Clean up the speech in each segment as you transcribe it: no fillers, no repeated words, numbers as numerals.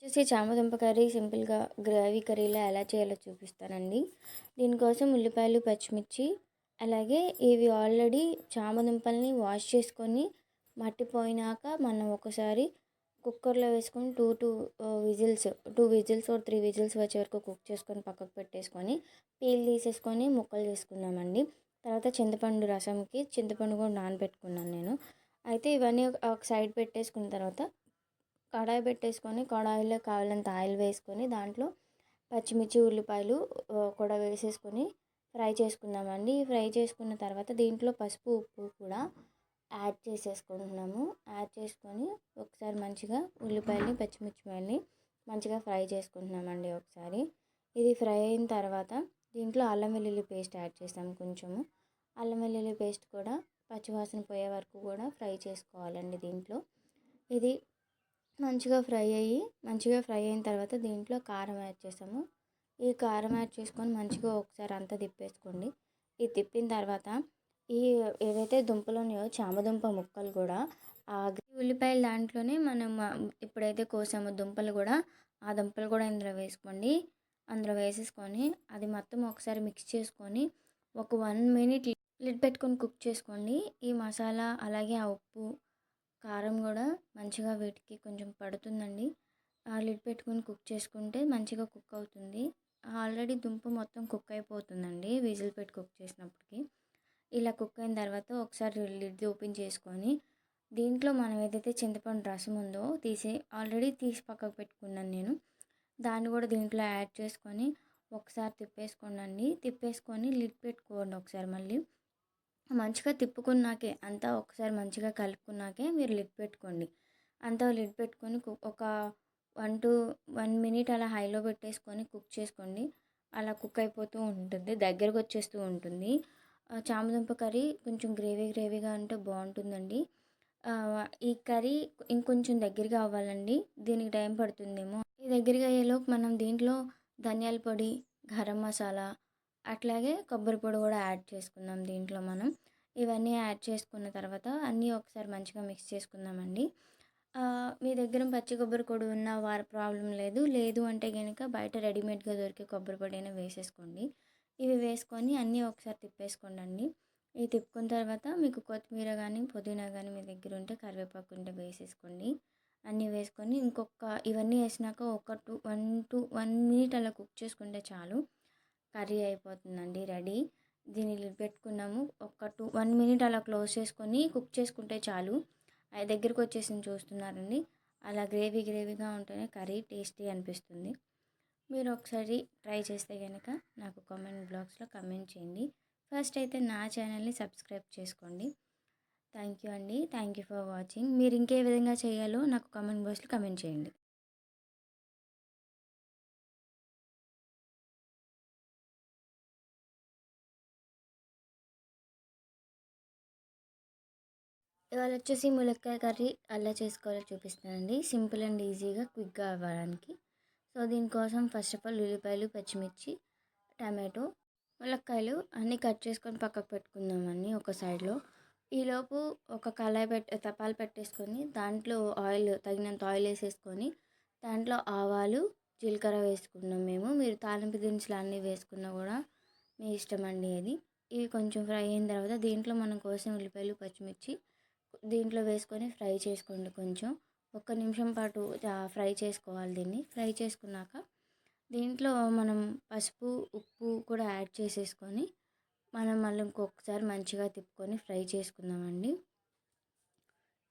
వచ్చేసి చామదుంప కర్రీ సింపుల్‌గా గ్రేవీ కర్రీలా ఎలా చేయాలో చూపిస్తానండి. దీనికోసం ఉల్లిపాయలు, పచ్చిమిర్చి అలాగే ఇవి ఆల్రెడీ చామదుంపల్ని వాష్ చేసుకొని మట్టిపోయినాక మనం ఒకసారి కుక్కర్‌లో వేసుకొని 2 విజిల్స్ ఆర్ 3 విజిల్స్ వచ్చే వరకు కుక్ చేసుకొని పక్కకు పెట్టేసుకొని పీల్ తీసేసుకొని ముక్కలు చేసుకుందామండి. తర్వాత చింతపండు రసంకి చింతపండు కూడా నానబెట్టుకున్నాను నేను. అయితే ఇవన్నీ ఒక సైడ్ పెట్టేసుకున్న తర్వాత కడాయి పెట్టేసుకొని కడాయిలో కావాలంత ఆయిల్ వేసుకొని దాంట్లో పచ్చిమిర్చి ఉల్లిపాయలు కూడా వేసేసుకొని ఫ్రై చేసుకుందామండి. ఫ్రై చేసుకున్న తర్వాత దీంట్లో పసుపు ఉప్పు కూడా యాడ్ చేసేసుకుంటున్నాము. యాడ్ చేసుకొని ఒకసారి మంచిగా ఉల్లిపాయలని పచ్చిమిర్చిని మంచిగా ఫ్రై చేసుకుంటున్నామండి ఒకసారి. ఇది ఫ్రై అయిన తర్వాత దీంట్లో అల్లం వెల్లుల్లి పేస్ట్ యాడ్ చేస్తాము కొంచెము. అల్లం వెల్లుల్లి పేస్ట్ కూడా పచ్చివాసన పోయే వరకు కూడా ఫ్రై చేసుకోవాలండి దీంట్లో. ఇది మంచిగా ఫ్రై అయిన తర్వాత దీంట్లో కారం యాడ్ చేసాము. ఈ కారం యాడ్ చేసుకొని మంచిగా ఒకసారి అంతా తిప్పేసుకోండి. ఇది తిప్పిన తర్వాత ఈ ఏవైతే దుంపలు ఉన్నాయో చామదుంప ముక్కలు కూడా ఉల్లిపాయల దాంట్లోనే మనం ఇప్పుడైతే కోసామో దుంపలు కూడా ఆ దుంపలు కూడా ఇందులో వేసుకోండి. అందులో వేసేసుకొని అది మొత్తం ఒకసారి మిక్స్ చేసుకొని ఒక 1 మినిట్ లిడ్ పెట్టుకొని కుక్ చేసుకోండి. ఈ మసాలా అలాగే ఆ ఉప్పు కారం కూడా మంచిగా వీటికి కొంచెం పడుతుందండి. లిడ్ పెట్టుకొని కుక్ చేసుకుంటే మంచిగా కుక్ అవుతుంది. ఆల్రెడీ దుంప మొత్తం కుక్ అయిపోతుందండి విజిల్ పెట్టి కుక్ చేసినప్పటికి. ఇలా కుక్ అయిన తర్వాత ఒకసారి లిడ్ ఓపెన్ చేసుకొని దీంట్లో మనం ఏదైతే చింతపండు రసం ఉందో ఆల్రెడీ తీసి పక్కకు పెట్టుకున్నాను నేను. దాన్ని కూడా దీంట్లో యాడ్ చేసుకొని ఒకసారి తిప్పేసుకొని లిడ్ పెట్టుకోండి ఒకసారి మళ్ళీ. మంచిగా తిప్పుకున్నాకే అంతా ఒకసారి మంచిగా కలుపుకున్నాకే మీరు లిడ్ పెట్టుకోండి. అంతా లిడ్ పెట్టుకొని ఒక 1 మినిట్ అలా హైలో పెట్టేసుకొని కుక్ చేసుకోండి. అలా కుక్ అయిపోతూ ఉంటుంది, దగ్గరకు వచ్చేస్తూ ఉంటుంది. చామదుంప కర్రీ కొంచెం గ్రేవీగా ఉంటే బాగుంటుందండి. ఈ కర్రీ ఇంకొంచెం దగ్గరగా అవ్వాలండి. దీనికి టైం పడుతుందేమో. ఈ దగ్గరగా అయ్యేలోపు మనం దీంట్లో ధనియాల పొడి, గరం మసాలా అట్లాగే కొబ్బరి పొడి కూడా యాడ్ చేసుకుందాం దీంట్లో మనం. ఇవన్నీ యాడ్ చేసుకున్న తర్వాత అన్నీ ఒకసారి మంచిగా మిక్స్ చేసుకుందామండి. మీ దగ్గర పచ్చి కొబ్బరి పొడి ఉన్న వారి ప్రాబ్లం లేదు అంటే కనుక బయట రెడీమేడ్గా దొరికే కొబ్బరి పొడి అయినా వేసేసుకోండి. ఇవి వేసుకొని అన్నీ ఒకసారి తిప్పేసుకోండి. ఇవి తిప్పుకున్న తర్వాత మీకు కొత్తిమీర కానీ పుదీనా కానీ మీ దగ్గర ఉంటే కరివేపాకు ఉంటే వేసేసుకోండి. అన్నీ వేసుకొని ఇవన్నీ వేసినాక ఒక 1 మినిట్ అలా కుక్ చేసుకుంటే చాలు. కర్రీ అయిపోతుందండి రెడీ. దీన్ని లిడ్ పెట్టుకున్నాము. 1 మినిట్ అలా క్లోజ్ చేసుకొని కుక్ చేసుకుంటే చాలు. అది దగ్గరికి వచ్చేసింది చూస్తున్నారండి. అలా గ్రేవీగా ఉంటేనే కర్రీ టేస్టీ అనిపిస్తుంది. మీరు ఒకసారి ట్రై చేస్తే కనుక నాకు కామెంట్ బాక్స్లో కామెంట్ చేయండి. ఫస్ట్ అయితే నా ఛానల్ని సబ్స్క్రైబ్ చేసుకోండి. థ్యాంక్ యూ అండి. Thank you for watching. మీరు ఇంకే విధంగా చేయాలో నాకు కామెంట్ బాక్స్లో కామెంట్ చేయండి. ఇవాళ వచ్చేసి ములక్కాయ కర్రీ ఎలా చేసుకోవాలో చూపిస్తానండి. సింపుల్ అండ్ ఈజీగా క్విక్గా అవ్వడానికి. సో దీనికోసం ఫస్ట్ ఆఫ్ ఆల్ ఉల్లిపాయలు, పచ్చిమిర్చి, టమాటో, ములక్కాయలు అన్నీ కట్ చేసుకొని పక్కకు పెట్టుకుందామని ఒక సైడ్లో. ఈలోపు ఒక తపాలు పెట్టేసుకొని దాంట్లో తగినంత ఆయిల్ వేసేసుకొని దాంట్లో ఆవాలు, జీలకర్ర వేసుకున్నాం మేము. మీరు తాలింపు దినుసులు అన్నీ వేసుకున్నా కూడా మీ ఇష్టం అండి అది. ఇవి కొంచెం ఫ్రై అయిన తర్వాత దీంట్లో మనం కోసిన ఉల్లిపాయలు, పచ్చిమిర్చి దీంట్లో వేసుకొని ఫ్రై చేసుకోండి. కొంచెం 1 నిమిషం పాటు ఫ్రై చేసుకోవాలి. దీన్ని ఫ్రై చేసుకున్నాక దీంట్లో మనం పసుపు, ఉప్పు కూడా యాడ్ చేసేసుకొని మనం మళ్ళీ ఇంకొకసారి మంచిగా తిప్పుకొని ఫ్రై చేసుకుందామండి.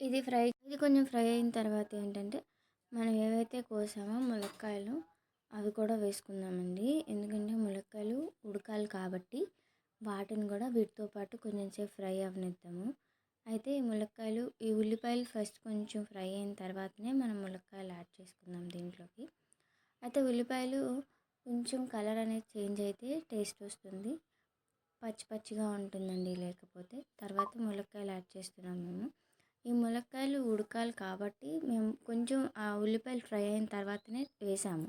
ఇది కొంచెం ఫ్రై అయిన తర్వాత ఏంటంటే మనం ఏవైతే కోసామో ములక్కాయలు అవి కూడా వేసుకుందామండి. ఎందుకంటే ములక్కాయలు ఉడకాలి కాబట్టి వాటిని కూడా వీటితో పాటు కొంచెం సేపు ఫ్రై అవనిద్దాము. అయితే ఈ ఉల్లిపాయలు ఫస్ట్ కొంచెం ఫ్రై అయిన తర్వాతనే మనం ములక్కాయలు యాడ్ చేసుకుందాం దీంట్లోకి. అయితే ఉల్లిపాయలు కొంచెం కలర్ అనేది చేంజ్ అయితే టేస్ట్ వస్తుంది. పచ్చిగా ఉంటుందండి లేకపోతే. తర్వాత ములక్కాయలు యాడ్ చేస్తున్నాం మేము. ఈ ములక్కాయలు ఉడకాలి కాబట్టి మేము కొంచెం ఆ ఉల్లిపాయలు ఫ్రై అయిన తర్వాతనే వేసాము.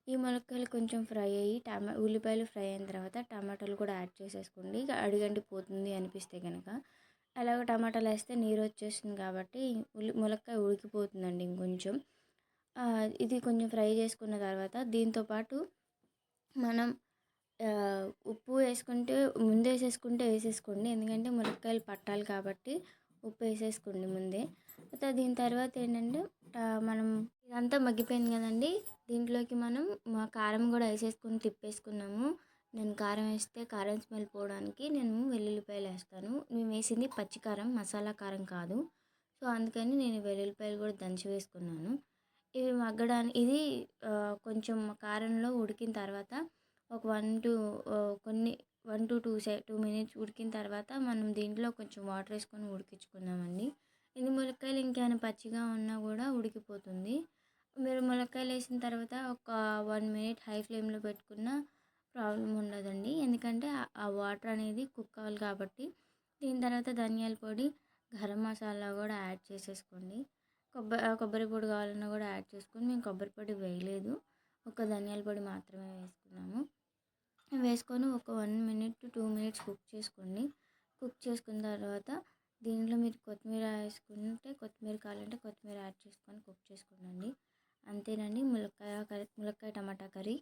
ఈ ములక్కాయలు కొంచెం ఫ్రై అయ్యి ఉల్లిపాయలు ఫ్రై అయిన తర్వాత టమాటాలు కూడా యాడ్ చేసేసుకోండి. అడుగంటి పోతుంది అనిపిస్తే కనుక. అలాగే టమాటాలు వేస్తే నీరు వచ్చేస్తుంది కాబట్టి ములక్కాయ ఉడికిపోతుందండి ఇంకొంచెం. ఇది కొంచెం ఫ్రై చేసుకున్న తర్వాత దీంతో పాటు మనం ఉప్పు వేసుకుంటే ముందేసేసుకుంటే వేసేసుకోండి. ఎందుకంటే ములక్కాయలు పట్టాలి కాబట్టి ఉప్పు వేసేసుకోండి ముందే. దీని తర్వాత ఏంటంటే మనం ఇదంతా మగ్గిపోయింది కదండి. దీంట్లోకి మనం కారం కూడా వేసేసుకొని తిప్పేసుకున్నాము. నేను కారం వేస్తే కారం స్మెల్ పోవడానికి నేను వెల్లుల్లిపాయలు వేస్తాను. మేము వేసింది పచ్చి కారం, మసాలా కారం కాదు. సో అందుకని నేను వెల్లుల్లిపాయలు కూడా దంచి వేసుకున్నాను. ఇవి మగ్గడానికి ఇది కొంచెం కారంలో ఉడికిన తర్వాత ఒక 1 to 2 మినిట్స్ ఉడికిన తర్వాత మనం దీంట్లో కొంచెం వాటర్ వేసుకొని ఉడికించుకుందామండి. ఇది ములక్కాయలు ఇంకేమైనా పచ్చిగా ఉన్నా కూడా ఉడికిపోతుంది. మీరు ములక్కాయలు వేసిన తర్వాత ఒక 1 మినిట్ హై ఫ్లేమ్లో పెట్టుకున్న ప్రాబ్లం ఉండదండి. ఎందుకంటే ఆ వాటర్ అనేది కుక్ అవ్వాలి కాబట్టి. దీని తర్వాత ధనియాల పొడి, గరం మసాలా కూడా యాడ్ చేసేసుకోండి. కొబ్బరి పొడి కావాలన్నా కూడా యాడ్ చేసుకొని, మేము కొబ్బరి పొడి వేయలేదు, ఒక ధనియాల పొడి మాత్రమే వేసుకున్నాము. వేసుకొని ఒక 1 మినిట్ to 2 మినిట్స్ కుక్ చేసుకోండి. కుక్ చేసుకున్న తర్వాత దీంట్లో మీరు కొత్తిమీర వేసుకుంటే కొత్తిమీర కావాలంటే కొత్తిమీర యాడ్ చేసుకొని కుక్ చేసుకోండి. అంతేనండి, ములక్కాయ టమాటా కర్రీ